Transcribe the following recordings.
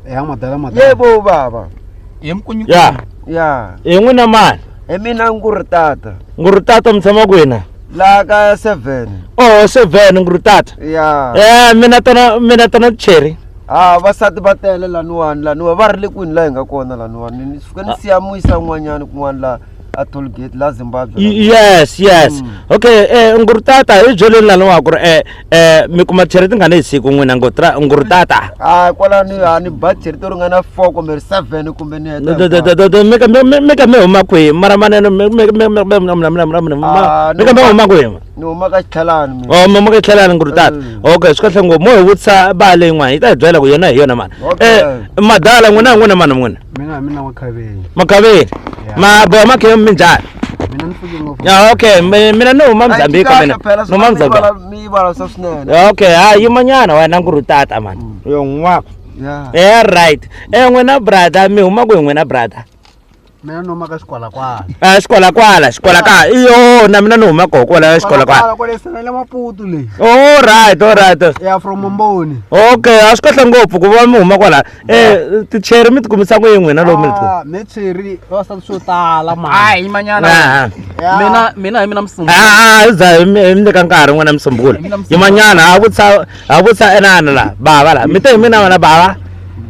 Yebo baba. Ya. N'wina mani? Mina ngurutata. Ngurutata mi tshama kwina? La ka 7. Oh 7 ngurutata. Ya. Mina tona cherry. Vasati va tele laniwa va ri le kwini la hi nga kona laniwani ni fika ni siya muyisa n'wanyana kun'wana la a toll gate la Zimbabwe. Yes. Okay, ngurutata hi byeleni laniwa ku ri mi kuma cherry tingana hi siku n'wina ngurutata. Kwala ni ba cherry to ringana 4 kumbe 7 kumbe ni meka mi huma kwihi mara manene meka mi huma kwihi? Ni huma ka Tlhelani. Oh mama ka Tlhelani ngurutata. Okay, swi kahle ngopfu mo hi vutisa va le yin'wana hi ta hi byela ku yona hi yona mani. Madala n'wina mani n'wina? Mina Makhaveni. Ma boha makhe mi njhani? Mina ni fike ngopfu. Ya okay, mina no huma Mozambique mina. No huma Mozambique. Mi vala swa swinene. Okay, yimanyana wena ngurutata mani. Yo n'wako. Right. N'wina brother mi huma kwihi n'wina brother? Mina no maka xikola kwala. Xikola ka. Iyo na mina no huma kwala xikola kwala. Kwala sana le Maputo le. All right. Yeah, from Mboni. Okay, a swi kahle ngopfu ku va mi huma kwala. Ticheri mi tikumisa ku n'wina lo mi tiku. Mecheri va sa swo tala mani. Hayi manyana. Mina msumbulo. Za mi ndeka nkarhi n'wina msumbulo. Yimanyana a vutisa enana la bava la. Mi te mina wena bava?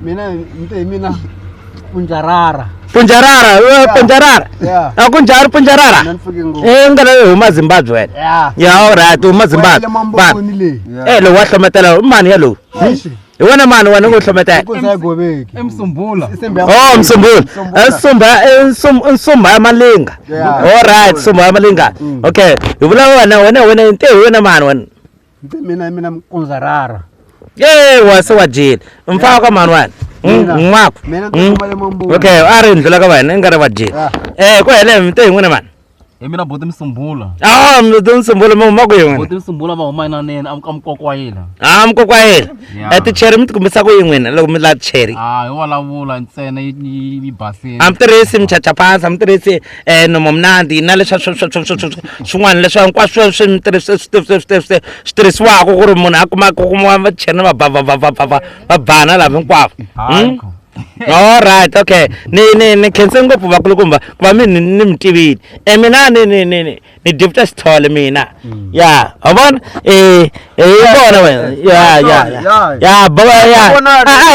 Mina Punjarara. Yeah. Kunjari Punjarara? Ngana huma Zimbabwe. Yeah, all right, huma Zimbabwe. Lo wa hlometela mani yalo. Hi wena mani wena ngo hlometela. Emsumbula. Oh, Msumbula. Nsumba ya Malinga. All right, Nsumba ya Malinga. Okay. Hi vula wena inte wena mani wena. Mina Kunzarara. Wase wa jini. Mfaka ka mani wena. Ngwako. Okay, ari ndlula ka wena ngari va jini. Ku hele mi te n'wina mani. Mina bote msumbula. Mi te msumbula mi huma kwihi n'wina? Bote msumbula va huma inaneni amkokwayela. Mkokwayela. Ticheri mi tikumisa ku yini n'wina loko mi la cherry? Hi vulavula ntsena yi basile. Amtirhisi michachaphansi, amtirhisi nomo mnandi na leswa swin'wana leswi hinkwaswo swi mi tirhisiwaka ku ri munhu a kuma va cherry va bana lava hinkwavo. All right, okay. Ni khense ngopfu vakulukumba ku va mi ni mi tivile. Mina ni Dr. Stole mina. Ya, vona vona wena. Ya, baba ya.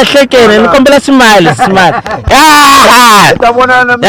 Hlekeni ni kombela smile. Ta vona na mi.